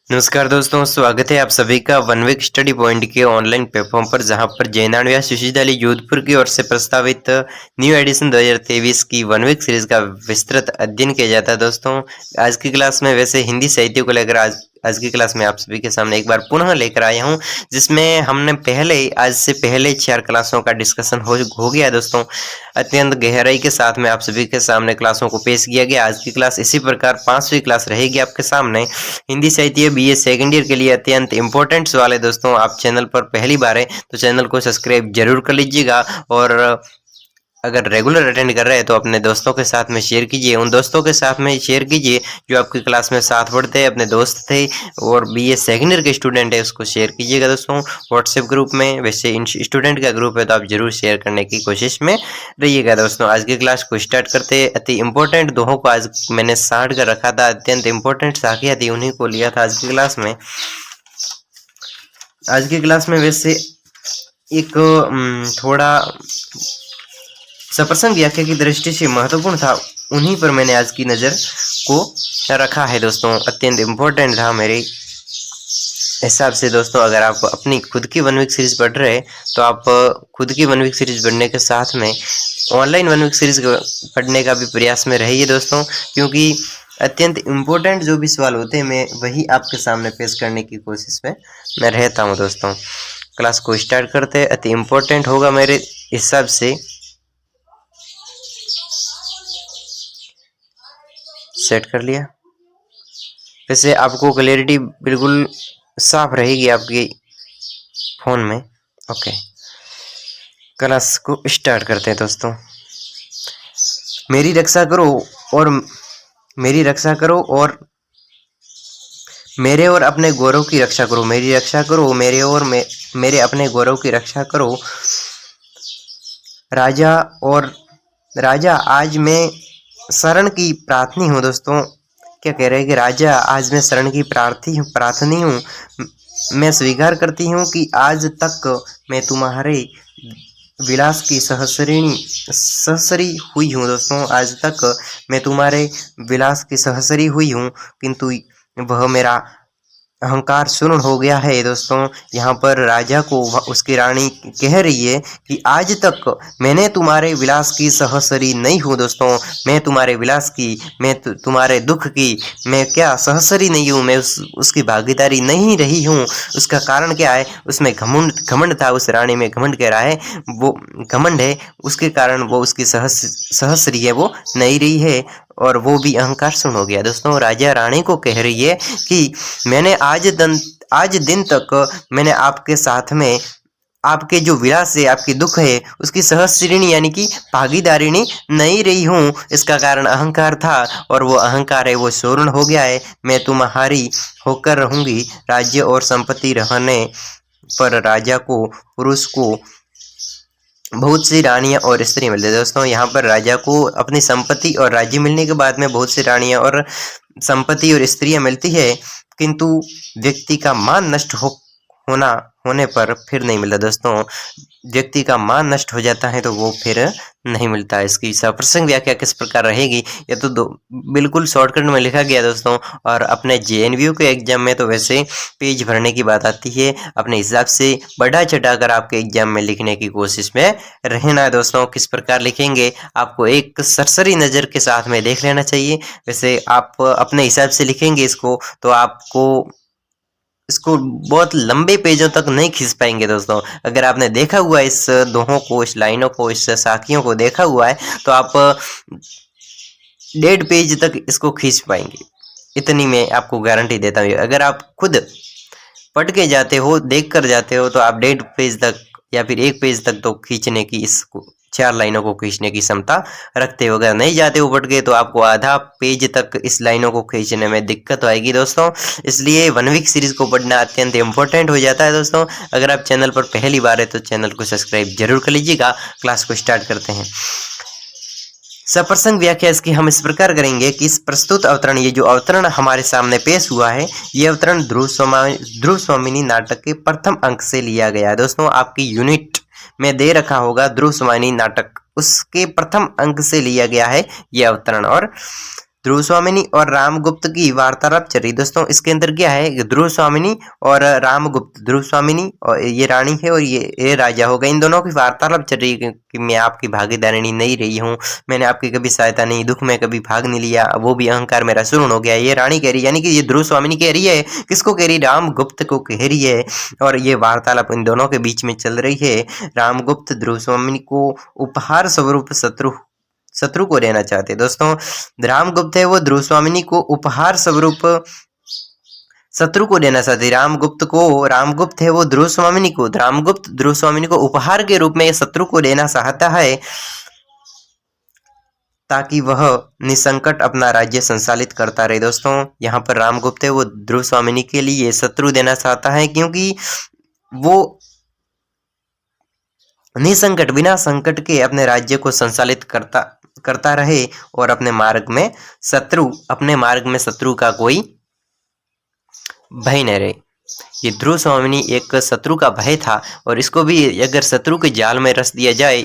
नमस्कार दोस्तों, स्वागत है आप सभी का वन वीक स्टडी पॉइंट के ऑनलाइन प्लेटफॉर्म पर, जहां पर जैन व्यास विश्वविद्यालय जोधपुर की ओर से प्रस्तावित न्यू एडिशन 2023 की वन वीक सीरीज का विस्तृत अध्ययन किया जाता है। दोस्तों, आज की क्लास में वैसे हिंदी साहित्य को लेकर आज की क्लास में आप सभी के सामने एक बार पुनः लेकर आया हूं, जिसमें हमने आज से पहले 4 क्लासों का डिस्कशन हो गया। दोस्तों, अत्यंत गहराई के साथ में आप सभी के सामने क्लासों को पेश किया गया। आज की क्लास इसी प्रकार 5वीं क्लास रहेगी आपके सामने। हिंदी साहित्य बीए सेकंड ईयर के लिए अत्यंत इंपॉर्टेंट सवाल है। दोस्तों, आप चैनल पर पहली बार है तो चैनल को सब्सक्राइब जरूर कर लीजिएगा, और अगर रेगुलर अटेंड कर रहे हैं तो अपने दोस्तों के साथ में शेयर कीजिए। उन दोस्तों के साथ में शेयर कीजिए जो आपकी क्लास में साथ पढ़ते हैं, अपने दोस्त थे और बीए सेकंड ईयर के स्टूडेंट है, उसको शेयर कीजिएगा। दोस्तों, व्हाट्सएप ग्रुप में वैसे स्टूडेंट का ग्रुप है तो आप जरूर शेयर करने की कोशिश में रहिएगा। दोस्तों, आज की क्लास को स्टार्ट करते हैं। अति इंपॉर्टेंट दोहों को आज मैंने 60 का रखा था, अत्यंत इंपॉर्टेंट साखियां थी, उन्हीं को लिया था आज की क्लास में। आज की क्लास में वैसे एक थोड़ा सप्रसंग व्याख्या की दृष्टि से महत्वपूर्ण था, उन्हीं पर मैंने आज की नज़र को रखा है। दोस्तों, अत्यंत इम्पोर्टेंट था मेरे हिसाब से। दोस्तों, अगर आप अपनी खुद की वन वीक सीरीज पढ़ रहे हैं तो आप खुद की वन वीक सीरीज पढ़ने के साथ में ऑनलाइन वन वीक सीरीज पढ़ने का भी प्रयास में रहिए। दोस्तों, क्योंकि अत्यंत इम्पोर्टेंट जो भी सवाल होते हैं मैं वही आपके सामने पेश करने की कोशिश में मैं रहता हूँ। दोस्तों, क्लास को स्टार्ट करते हैं। अति इम्पोर्टेंट होगा मेरे हिसाब से। सेट कर लिया। वैसे आपको क्लैरिटी बिल्कुल साफ रहेगी आपकी फोन में। ओके, क्लास को स्टार्ट करते हैं। दोस्तों, मेरी रक्षा करो और मेरे और अपने गौरव की रक्षा करो। मेरी रक्षा करो, मेरे और मेरे अपने गौरव की रक्षा करो। राजा आज मैं शरण की प्रार्थनी हूँ। दोस्तों, क्या कह रहे हैं कि राजा आज मैं शरण की प्रार्थनी हूँ। मैं स्वीकार करती हूँ कि आज तक मैं तुम्हारे विलास की सहसरी हुई हूँ। दोस्तों, आज तक मैं तुम्हारे विलास की सहसरी हुई हूँ, किंतु वह मेरा अहंकार शून्य हो गया है। दोस्तों, यहाँ पर राजा को उसकी रानी कह रही है कि आज तक मैंने तुम्हारे विलास की सहसरी नहीं हूँ। दोस्तों, मैं तुम्हारे विलास की, मैं तुम्हारे दुख की मैं क्या सहसरी नहीं हूँ, मैं उसकी भागीदारी नहीं रही हूँ। उसका कारण क्या है? उसमें घमंड था, उस रानी में घमंड कह रहा है, वो घमंड है, उसके कारण वो उसकी सहसरी है वो नहीं रही है, और वो भी अहंकार शून्य हो गया। दोस्तों, राजा रानी को कह रही है कि मैंने आज दिन तक मैंने आपके साथ में आपके जो विलास है, आपकी दुख है, उसकी सहस्रिणी यानी कि भागीदारिणी नहीं रही हूँ। इसका कारण अहंकार था, और वो अहंकार है वो शून्य हो गया है। मैं तुम्हारी होकर रहूंगी। राज्य और संपत्ति रहने पर राजा को, पुरुष को बहुत सी रानियां और स्त्री मिलती है। दोस्तों, यहाँ पर राजा को अपनी संपत्ति और राज्य मिलने के बाद में बहुत सी रानियां और संपत्ति और स्त्रियां मिलती है, किंतु व्यक्ति का मान नष्ट होने पर फिर नहीं मिलता। दोस्तों, व्यक्ति का मान नष्ट हो जाता है तो वो फिर नहीं मिलता। इसकी सप्रसंग व्याख्या किस प्रकार रहेगी, ये तो बिल्कुल शॉर्टकट में लिखा गया। दोस्तों, और अपने जेएनवीयू के एग्जाम में तो वैसे पेज भरने की बात आती है, अपने हिसाब से बढ़ा चढ़ाकर आपके एग्जाम में लिखने की कोशिश में रहना है। दोस्तों, किस प्रकार लिखेंगे आपको एक सरसरी नज़र के साथ में देख लेना चाहिए। वैसे आप अपने हिसाब से लिखेंगे इसको तो आपको इसको बहुत लंबे पेजों तक नहीं खींच पाएंगे। दोस्तों, अगर आपने देखा हुआ इस दोहों को, इस लाइनों को, इस साखियों को देखा हुआ है तो आप 1.5 पेज तक इसको खींच पाएंगे, इतनी मैं आपको गारंटी देता हूँ। अगर आप खुद पढ़ के जाते हो, देख कर जाते हो, तो आप 1.5 पेज तक या फिर 1 पेज तक तो खींचने की, इसको 4 लाइनों को खींचने की क्षमता रखते हो। अगर नहीं जाते हो पढ़ के तो आपको आधा पेज तक इस लाइनों को खींचने में दिक्कत आएगी। दोस्तों, इसलिए वन वीक सीरीज को पढ़ना अत्यंत इंपॉर्टेंट हो जाता है। दोस्तों, अगर आप चैनल पर पहली बार है तो चैनल को सब्सक्राइब जरूर कर लीजिएगा। क्लास को स्टार्ट करते हैं। सप्रसंग व्याख्या इसकी हम इस प्रकार करेंगे कि इस प्रस्तुत अवतरण, ये जो अवतरण हमारे सामने पेश हुआ है, ये अवतरण ध्रुव स्वामिनी नाटक के प्रथम अंक से लिया गया है। दोस्तों, आपकी यूनिट में दे रखा होगा ध्रुव स्वामिनी नाटक, उसके प्रथम अंक से लिया गया है ये अवतरण। और ध्रुव स्वामिनी और रामगुप्त की वार्तालाप चल रही। दोस्तों इसके अंदर क्या है, ध्रुव स्वामिनी और रामगुप्त, ध्रुव स्वामिनी और ये रानी है और ये राजा हो गए, इन दोनों की वार्तालाप चल रही है कि मैं आपकी भागीदारिणी नहीं रही हूँ, मैंने आपकी कभी सहायता नहीं, दुख में कभी भाग नहीं लिया, वो भी अहंकार मेरा शून्य हो गया। ये रानी कह रही, यानी कि ये ध्रुव स्वामिनी कह रही है, किसको कह रही, रामगुप्त को कह रही है। और ये वार्तालाप इन दोनों के बीच में चल रही है। रामगुप्त ध्रुव स्वामिनी को उपहार स्वरूप शत्रु को देना चाहते हैं। दोस्तों रामगुप्त है वो ध्रुव स्वामिनी को उपहार स्वरूप शत्रु को देना चाहते। रामगुप्त है वो ध्रुव स्वामिनी को, रामगुप्त ध्रुव स्वामिनी को उपहार के रूप में शत्रु को देना चाहता है, ताकि वह निसंकट अपना राज्य संचालित करता रहे। दोस्तों यहाँ पर रामगुप्त है वो ध्रुव स्वामिनी के लिए शत्रु देना चाहता है, क्योंकि वो निसंकट बिना संकट के अपने राज्य को संचालित करता रहे और अपने मार्ग में शत्रु का कोई भय न रहे। ये ध्रुव स्वामिनी एक शत्रु का भय था, और इसको भी अगर शत्रु के जाल में रच दिया जाए,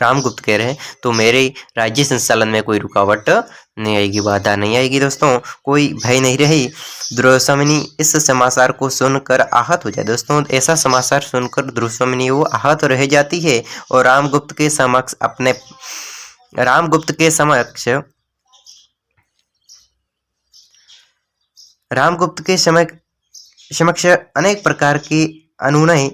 रामगुप्त कह रहे हैं, तो मेरे राज्य संचालन में कोई रुकावट नहीं आएगी, बाधा नहीं आएगी। दोस्तों कोई भय नहीं रही। ध्रुव स्वामिनी इस समाचार को सुनकर आहत हो जाए। दोस्तों ऐसा समाचार सुनकर ध्रुव स्वामिनी वो आहत रह जाती है और रामगुप्त के समक्ष अनेक प्रकार की अनुनय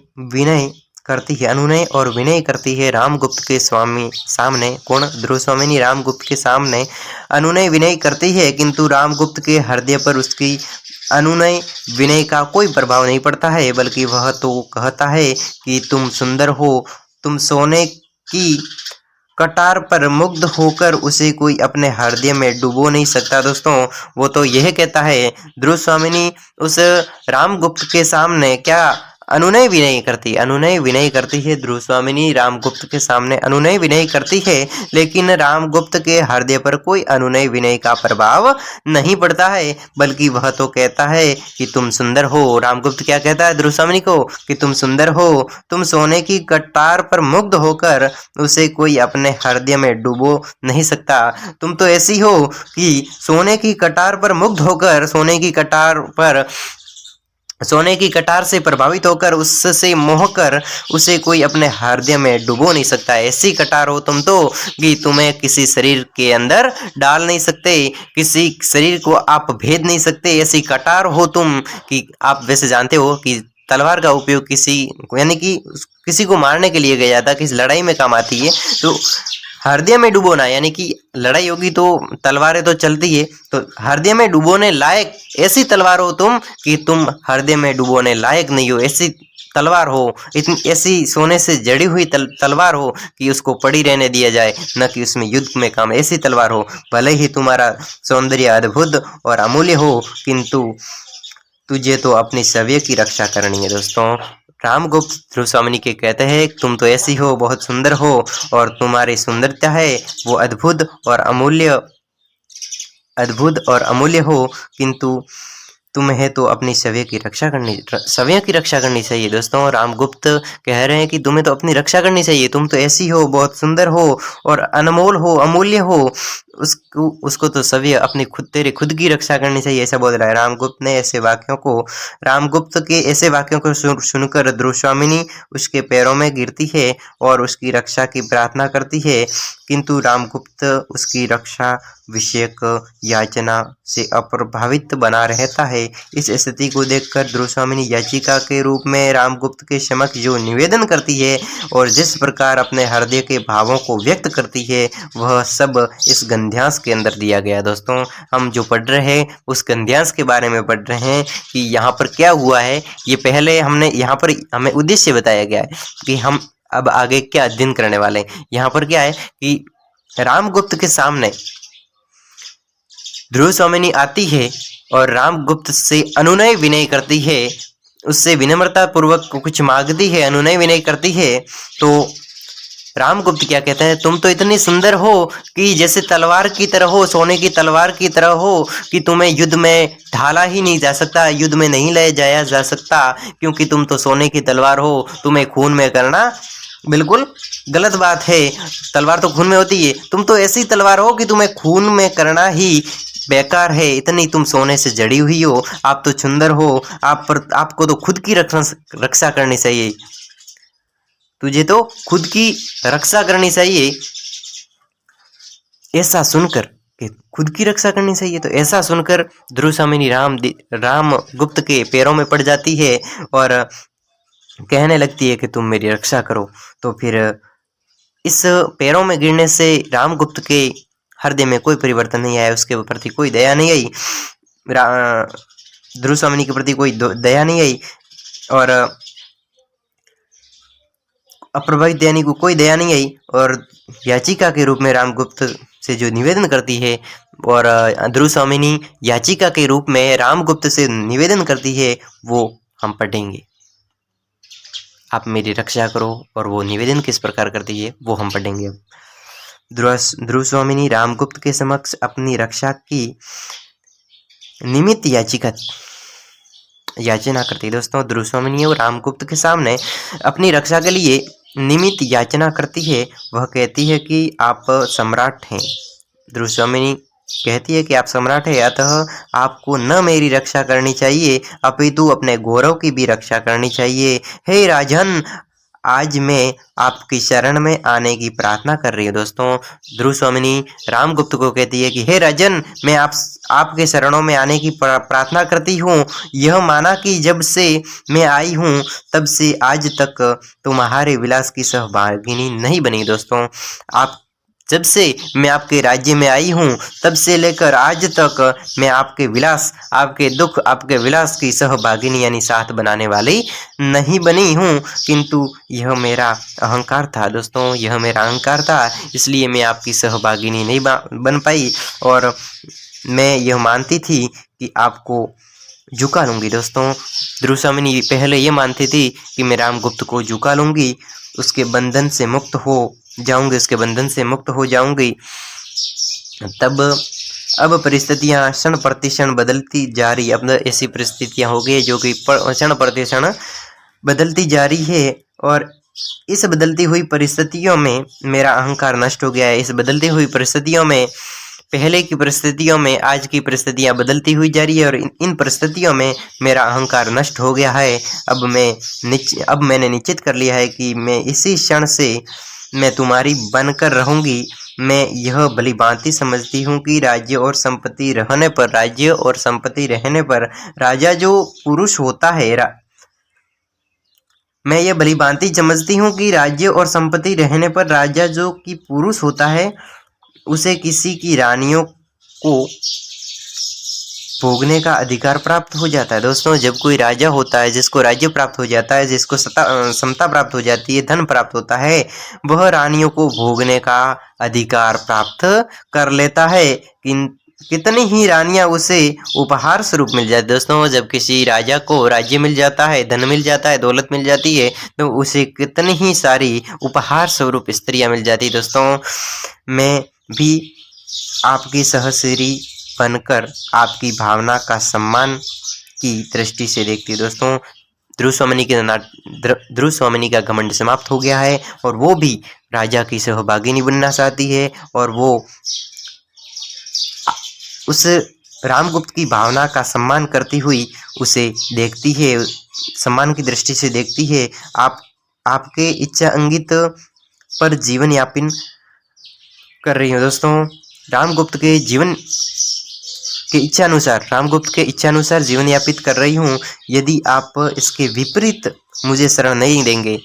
और विनय करती है। रामगुप्त के सामने कौन, ध्रुव स्वामिनी रामगुप्त के सामने अनुनय विनय करती है, किंतु रामगुप्त के हृदय पर उसकी अनुनय विनय का कोई प्रभाव नहीं पड़ता है, बल्कि वह तो कहता है कि तुम सुंदर हो, तुम सोने की कटार पर मुग्ध होकर उसे कोई अपने हृदय में डुबो नहीं सकता। दोस्तों वो तो यह कहता है, ध्रुव स्वामिनी उस रामगुप्त के सामने क्या अनुनय विनय करती है। ध्रुव स्वामिनी रामगुप्त के सामने अनुनय विनय करती है, लेकिन रामगुप्त के हृदय पर कोई अनुनय विनय का प्रभाव नहीं पड़ता है, बल्कि वह तो कहता है कि तुम सुंदर हो। रामगुप्त क्या कहता है ध्रुव स्वामिनी को कि तुम सुंदर हो, तुम सोने की कटार पर मुग्ध होकर उसे कोई अपने हृदय में डुबो नहीं सकता। तुम तो ऐसी हो कि सोने की कटार पर मुग्ध होकर सोने की कटार से प्रभावित होकर उससे मोहकर उसे कोई अपने हृदय में डुबो नहीं सकता। ऐसी कटार हो तुम तो कि तुम्हें किसी शरीर के अंदर डाल नहीं सकते, किसी शरीर को आप भेद नहीं सकते। ऐसी कटार हो तुम कि आप वैसे जानते हो कि तलवार का उपयोग किसी को मारने के लिए किया जाता है, किसी लड़ाई में काम आती है। तो हृदय में डुबोना, यानी कि लड़ाई होगी तो तलवारें तो चलती है, तो हृदय में डुबोने लायक ऐसी तलवार हो तुम कि तुम हृदय में डुबोने लायक नहीं हो। ऐसी तलवार हो, इतनी ऐसी सोने से जड़ी हुई तलवार हो कि उसको पड़ी रहने दिया जाए, न कि उसमें युद्ध में काम। ऐसी तलवार हो, भले ही तुम्हारा सौंदर्य अद्भुत और अमूल्य हो, किंतु तुझे तो अपनी शौर्य की रक्षा करनी है। दोस्तों रामगुप्त ध्रुव स्वामिनी के कहते हैं, तुम तो ऐसी हो, बहुत सुंदर हो, और तुम्हारी सुंदरता है वो अद्भुत और अमूल्य हो, किंतु तुम्हें तो अपनी शौर्य की रक्षा करनी चाहिए। दोस्तों रामगुप्त कह रहे हैं कि तुम्हें तो अपनी रक्षा करनी चाहिए, तुम तो ऐसी हो, बहुत सुंदर हो और अनमोल हो, अमूल्य हो, उसको तो शौर्य तेरे खुद की रक्षा करनी चाहिए, ऐसा बोल रहा है। रामगुप्त के ऐसे वाक्यों को सुनकर ध्रुव स्वामिनी उसके पैरों में गिरती है और उसकी रक्षा की प्रार्थना करती है, किंतु रामगुप्त उसकी रक्षा विषयक याचना से अप्रभावित बना रहता है। इस स्थिति को देखकर ध्रुव स्वामिनी याचिका के रूप में रामगुप्त के समक्ष जो निवेदन करती है और जिस प्रकार अपने हृदय के भावों को व्यक्त करती है, वह सब इस गद्यांश के अंदर दिया गया। दोस्तों हम जो पढ़ रहे हैं उस गद्यांश के बारे में पढ़ रहे हैं कि यहाँ पर क्या हुआ है। ये पहले यहाँ पर हमें उद्देश्य बताया गया है कि हम अब आगे क्या अध्ययन करने वाले हैं। यहाँ पर क्या है कि रामगुप्त के सामने ध्रुव स्वामिनी आती है और रामगुप्त से अनुनय विनय करती है, उससे विनम्रता पूर्वक कुछ मांगती है, अनुनय विनय करती है। तो रामगुप्त क्या कहता है, तुम तो इतनी सुंदर हो कि जैसे तलवार की तरह हो, सोने की तलवार की तरह हो कि तुम्हें युद्ध में ढाला ही नहीं जा सकता, युद्ध में नहीं ले जाया जा सकता, क्योंकि तुम तो सोने की तलवार हो, तुम्हें खून में करना बिल्कुल गलत बात है। तलवार तो खून में होती है, तुम तो ऐसी तलवार हो कि तुम्हें खून में करना ही बेकार है। इतनी तुम सोने से जड़ी हुई हो, आप तो सुंदर हो, आपको तो खुद की रक्षा करनी चाहिए। तुझे तो खुद की रक्षा करनी चाहिए। ऐसा सुनकर कि खुद की रक्षा करनी चाहिए, तो ऐसा सुनकर ध्रुवसामिनी राम गुप्त के पैरों में पड़ जाती है और कहने लगती है कि तुम मेरी रक्षा करो। तो फिर इस पैरों में गिरने से रामगुप्त के हृदय में कोई परिवर्तन नहीं आया, उसके प्रति कोई दया नहीं आई, ध्रुवसामिनी के प्रति कोई दया नहीं आई और अप्रभावित यानी को कोई दया नहीं आई। और याचिका के रूप में रामगुप्त से जो निवेदन करती है और ध्रुवसामिनी याचिका के रूप में रामगुप्त से निवेदन करती है, वो हम पढ़ेंगे। आप मेरी रक्षा करो, और वो निवेदन किस प्रकार करती है वो हम पढ़ेंगे। ध्रुवसामिनी रामगुप्त के समक्ष अपनी रक्षा की निमित्त याचना करती है। दोस्तों, ध्रुवसामिनी और रामगुप्त के सामने अपनी रक्षा के लिए निमित्त याचना करती है। वह कहती है कि आप सम्राट हैं। ध्रुवसामिनी कहती है कि आप सम्राट हैं, अतः आपको न मेरी रक्षा करनी चाहिए अपितु अपने गौरव की भी रक्षा करनी चाहिए। हे राजन, आज मैं आपकी शरण में आने की प्रार्थना कर रही हूँ। दोस्तों, ध्रुवसामिनी रामगुप्त को कहती है कि हे राजन, मैं आपके शरणों में आने की प्रार्थना करती हूँ। यह माना कि जब से मैं आई हूँ तब से आज तक तुम्हारे विलास की सहभागिनी नहीं बनी। दोस्तों, आप जब से मैं आपके राज्य में आई हूँ तब से लेकर आज तक मैं आपके विलास, आपके दुख, आपके विलास की सहभागिनी यानी साथ बनाने वाली नहीं बनी हूँ, किंतु यह मेरा अहंकार था। दोस्तों, यह मेरा अहंकार था, इसलिए मैं आपकी सहभागिनी नहीं बन पाई और मैं यह मानती थी कि आपको झुका लूँगी। दोस्तों, ध्रुवसामिनी पहले ये मानती थी कि मैं रामगुप्त को झुका लूँगी, उसके बंधन से मुक्त हो जाऊंगी, उसके बंधन से मुक्त हो जाऊंगी। तब अब परिस्थितियां क्षण प्रतिक्षण बदलती जा रही। अब ऐसी परिस्थितियां हो गई जो कि क्षण प्रतिक्षण बदलती जा रही है और इस बदलती हुई परिस्थितियों में मेरा अहंकार नष्ट हो गया है। इस बदलती हुई परिस्थितियों में, पहले की परिस्थितियों में आज की परिस्थितियां बदलती हुई जा रही है और इन परिस्थितियों में मेरा अहंकार नष्ट हो गया है। अब मैंने निश्चित कर लिया है कि मैं इसी क्षण से मैं तुम्हारी बनकर रहूंगी। मैं यह भली भांति समझती हूँ कि राज्य और संपत्ति रहने पर राजा जो पुरुष होता है, मैं यह भली भांति समझती हूँ कि राज्य और संपत्ति रहने पर राजा जो कि पुरुष होता है, उसे किसी की रानियों को भोगने का अधिकार प्राप्त हो जाता है। दोस्तों, जब कोई राजा होता है, जिसको राज्य प्राप्त हो जाता है, जिसको समता प्राप्त हो जाती है, धन प्राप्त होता है, वह रानियों को भोगने का अधिकार प्राप्त कर लेता है। कितनी ही रानियां उसे उपहार स्वरूप मिल जाती है। दोस्तों, जब किसी राजा को राज्य मिल जाता है, धन मिल जाता है, दौलत मिल जाती है, तो उसे कितनी ही सारी उपहार स्वरूप स्त्रियां मिल जाती है। दोस्तों, मैं भी आपकी सहचरी बनकर आपकी भावना का सम्मान की दृष्टि से देखती है। दोस्तों, ध्रुवसामिनी का घमंड समाप्त हो गया है और वो भी राजा की सहभागिनी बनना चाहती है और वो उस रामगुप्त की भावना का सम्मान करती हुई उसे देखती है, सम्मान की दृष्टि से देखती है। आपके इच्छा अंगित पर जीवन यापन कर रही हूँ। दोस्तों, रामगुप्त के इच्छानुसार जीवन यापित कर रही हूँ। यदि आप इसके विपरीत मुझे शरण नहीं देंगे।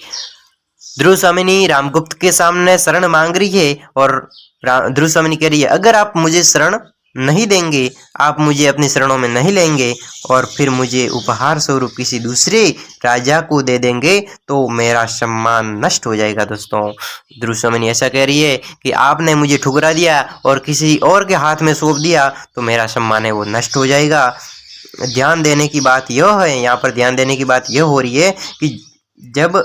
ध्रुवसामिनी रामगुप्त के सामने शरण मांग रही है और ध्रुवसामिनी कह रही है, अगर आप मुझे शरण नहीं देंगे, आप मुझे अपनी शरणों में नहीं लेंगे और फिर मुझे उपहार स्वरूप किसी दूसरे राजा को दे देंगे, तो मेरा सम्मान नष्ट हो जाएगा। दोस्तों, ध्रुवसामिनी ऐसा कह रही है कि आपने मुझे ठुकरा दिया और किसी और के हाथ में सौंप दिया तो मेरा सम्मान है वो नष्ट हो जाएगा। ध्यान देने की बात यह है, यहाँ पर ध्यान देने की बात यह हो रही है कि जब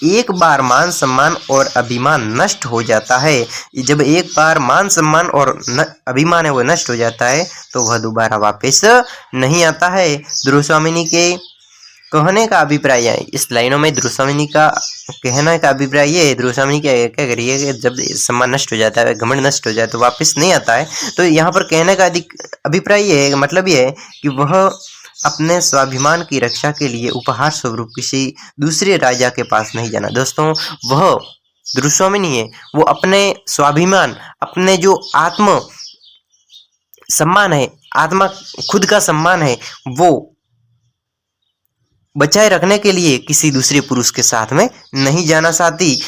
एक बार मान सम्मान और अभिमान नष्ट हो जाता है, जब एक बार मान सम्मान और अभिमान है वो नष्ट हो जाता है, तो वह दोबारा वापस नहीं आता है। ध्रुवसामिनी के कहने का अभिप्राय है इस लाइनों में ध्रुवस्वामिनी का कहने का अभिप्राय ये है, ध्रुवस्वामिनी क्या कर रही है कि जब सम्मान नष्ट हो जाता है, घमंड नष्ट हो जाए तो वापस नहीं आता है। तो यहाँ पर कहने का अभिप्राय ये है, मतलब ये है कि वह अपने स्वाभिमान की रक्षा के लिए उपहार स्वरूप किसी दूसरे राजा के पास नहीं जाना। दोस्तों, वह ध्रुवस्वामिनी है, वो अपने स्वाभिमान, अपने जो आत्म सम्मान है, आत्मा खुद का सम्मान है, वो बचाए रखने के लिए किसी दूसरे पुरुष के साथ में नहीं जाना चाहती।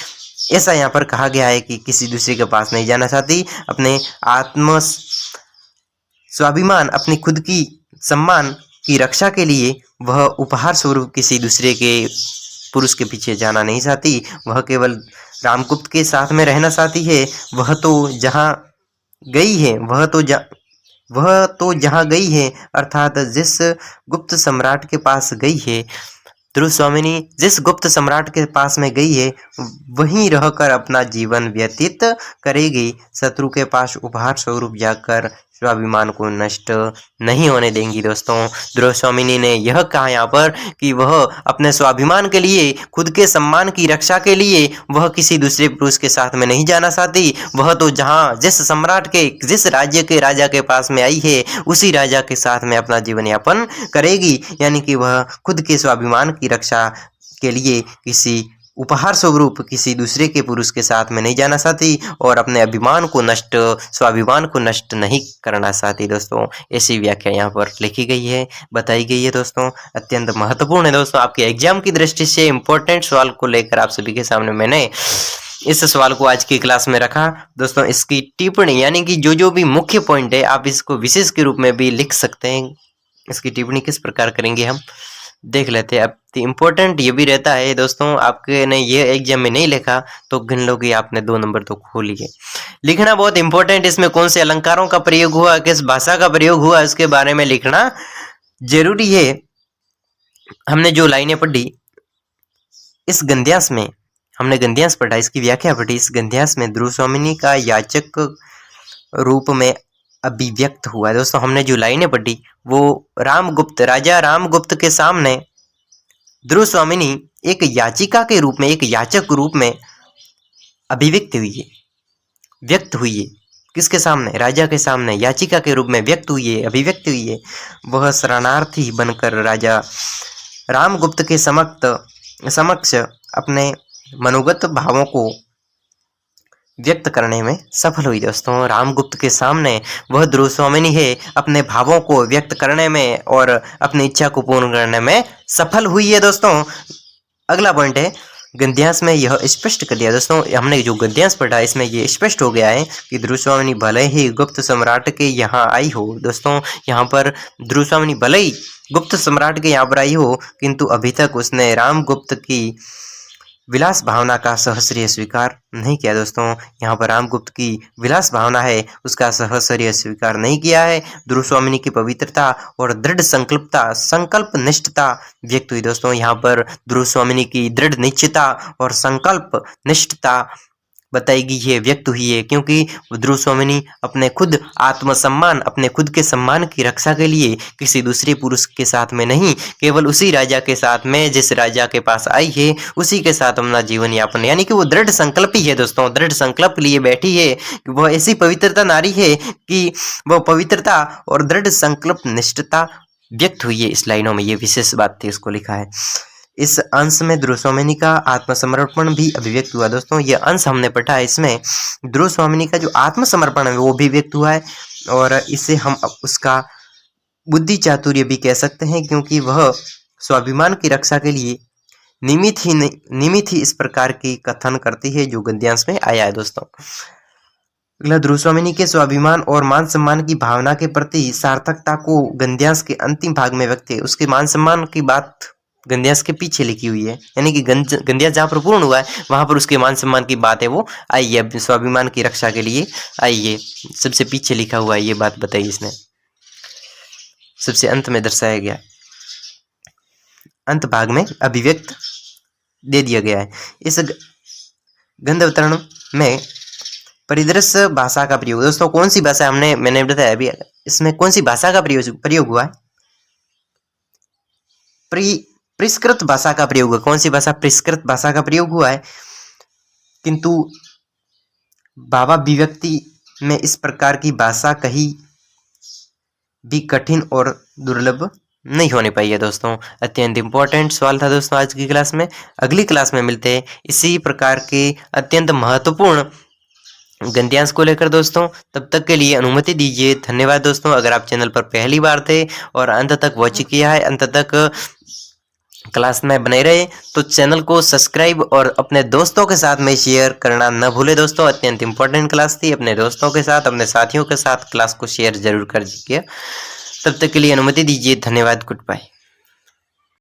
ऐसा यहाँ पर कहा गया है कि किसी दूसरे के पास नहीं जाना चाहती, अपने आत्म स्वाभिमान, अपनी खुद की सम्मान की रक्षा के लिए वह उपहार स्वरूप किसी दूसरे के पुरुष के पीछे जाना नहीं चाहती। वह केवल रामगुप्त के साथ में रहना चाहती है। वह तो जहाँ गई है, वह तो जहाँ गई है, अर्थात जिस गुप्त सम्राट के पास गई है, ध्रुवस्वामिनी जिस गुप्त सम्राट के पास में गई है, वहीं रहकर अपना जीवन व्यतीत करेगी। शत्रु के पास उपहार स्वरूप जाकर स्वाभिमान को नष्ट नहीं होने देंगी। दोस्तों, ध्रुवस्वामिनी ने यह कहा यहाँ पर कि वह अपने स्वाभिमान के लिए, खुद के सम्मान की रक्षा के लिए वह किसी दूसरे पुरुष के साथ में नहीं जाना चाहती। वह तो जहाँ जिस सम्राट के, जिस राज्य के राजा के पास में आई है, उसी राजा के साथ में अपना जीवन यापन करेगी। यानी कि वह खुद के स्वाभिमान की रक्षा के लिए किसी उपहार स्वरूप किसी दूसरे के पुरुष के साथ में नहीं जाना चाहती और अपने अभिमान को नष्ट, स्वाभिमान को नष्ट नहीं करना चाहती। दोस्तों, ऐसी व्याख्या यहाँ पर लिखी गई है, बताई गई है। दोस्तों, अत्यंत महत्वपूर्ण है। दोस्तों, आपके एग्जाम की दृष्टि से इंपॉर्टेंट सवाल को लेकर आप सभी के सामने मैंने इस सवाल को आज की क्लास में रखा। दोस्तों, इसकी टिप्पणी यानी कि जो भी मुख्य पॉइंट है, आप इसको विशेष के रूप में भी लिख सकते हैं। इसकी टिप्पणी किस प्रकार करेंगे हम देख लेते हैं। अब इम्पोर्टेंट ये भी रहता है दोस्तों, आपके ने ये एग्जाम में नहीं लिखा तो गिन लो कि आपने 2 नंबर तो खो लिए। लिखना बहुत इंपॉर्टेंट, इसमें कौन से अलंकारों का प्रयोग हुआ, किस भाषा का प्रयोग हुआ, इसके बारे में लिखना जरूरी है। हमने जो लाइनें पढ़ी इस गद्यांश में, हमने गद्यांश पढ़ा, इसकी व्याख्या पढ़ी। इस गद्यांश में ध्रुवस्वामिनी का याचक रूप में अभिव्यक्त हुआ। दोस्तों, हमने जो लाइनें पढ़ी वो रामगुप्त, राजा रामगुप्त के सामने ध्रुवस्वामिनी एक याचिका के रूप में, एक याचक रूप में अभिव्यक्त हुई है, व्यक्त हुई है। किसके सामने? राजा के सामने याचिका के रूप में व्यक्त हुई है, अभिव्यक्त हुई है। वह शरणार्थी बनकर राजा रामगुप्त के समक्ष अपने मनोगत भावों को व्यक्त करने में सफल हुई। दोस्तों, रामगुप्त के सामने वह ध्रुवस्वामिनी है, अपने भावों को व्यक्त करने में और अपनी इच्छा को पूर्ण करने में सफल हुई है। दोस्तों, अगला पॉइंट है, गद्यांश में यह स्पष्ट कर दिया। दोस्तों, हमने जो गद्यांश पढ़ा इसमें यह स्पष्ट हो गया है कि ध्रुवस्वामिनी भले ही गुप्त सम्राट के यहाँ आई हो। दोस्तों, यहाँ पर ध्रुवस्वामिनी भले ही गुप्त सम्राट के यहाँ पर आई हो, किंतु अभी तक उसने रामगुप्त की विलास भावना का सहस्र्य स्वीकार नहीं किया। दोस्तों, यहाँ पर रामगुप्त की विलास भावना है, उसका सहस्र्य स्वीकार नहीं किया है। ध्रुवस्वामिनी की पवित्रता और दृढ़ संकल्प निष्ठता व्यक्त हुई। दोस्तों, यहाँ पर ध्रुवस्वामिनी की दृढ़ निश्चयता और संकल्प निष्ठता बताई गई है, व्यक्त हुई है, क्योंकि ध्रुवस्वामिनी अपने खुद आत्मसम्मान, अपने खुद के सम्मान की रक्षा के लिए किसी दूसरे पुरुष के साथ में नहीं, केवल उसी राजा के साथ में, जिस राजा के पास आई है, उसी के साथ अपना जीवन यापन, यानी कि वो दृढ़ संकल्प ही है। दोस्तों, दृढ़ संकल्प लिए बैठी है कि वह ऐसी पवित्रता नारी है कि वह पवित्रता और दृढ़ संकल्प निष्ठता व्यक्त हुई है। इस लाइनों में ये विशेष बात थी, इसको लिखा है। इस अंश में ध्रुवस्वामिनी का आत्मसमर्पण भी अभिव्यक्त हुआ। दोस्तों, ये अंश हमने पढ़ा है, इसमें ध्रुवस्वामिनी का जो आत्मसमर्पण है वो भी व्यक्त हुआ है और इसे हम उसका बुद्धि चातुर्य भी कह सकते हैं, क्योंकि वह स्वाभिमान की रक्षा के लिए निमित ही इस प्रकार की कथन करती है जो गद्यांश में आया है। दोस्तों, अगला, ध्रुवस्वामिनी के स्वाभिमान और मान सम्मान की भावना के प्रति सार्थकता को गद्यांश के अंतिम भाग में व्यक्त है। उसके मान सम्मान की बात गद्यांश के पीछे लिखी हुई है, यानी कि गद्यांश जहाँ पर पूर्ण हुआ है वहां पर उसके मान सम्मान की बात है वो आई है, स्वाभिमान की रक्षा के लिए आई है। सबसे पीछे लिखा हुआ है, ये बात बताई इसने, सबसे अंत में दर्शाया गया, अंत भाग में अभिव्यक्त दे दिया गया है। इस गंधावतरण में परिदृश्य भाषा का प्रयोग। दोस्तों, कौन सी भाषा मैंने बताया अभी, इसमें कौन सी भाषा का प्रयोग हुआ है? परिष्कृत भाषा का प्रयोग हुआ। कौन सी भाषा? परिष्कृत भाषा का प्रयोग हुआ है। किंतु भावा विभक्ति में इस प्रकार की भाषा कहीं भी कठिन और दुर्लभ नहीं होने पाई है दोस्तों। अत्यंत इंपॉर्टेंट सवाल था दोस्तों आज की क्लास में। अगली क्लास में मिलते हैं इसी प्रकार के अत्यंत महत्वपूर्ण गद्यांश को लेकर दोस्तों। तब तक के लिए अनुमति दीजिए। धन्यवाद दोस्तों। अगर आप चैनल पर पहली बार थे और अंत तक वॉच किया है, अंत तक क्लास में बने रहे, तो चैनल को सब्सक्राइब और अपने दोस्तों के साथ में शेयर करना न भूले दोस्तों। अत्यंत इंपॉर्टेंट क्लास थी। अपने दोस्तों के साथ, अपने साथियों के साथ क्लास को शेयर जरूर कर दीजिए। तब तक के लिए अनुमति दीजिए। धन्यवाद। Good bye.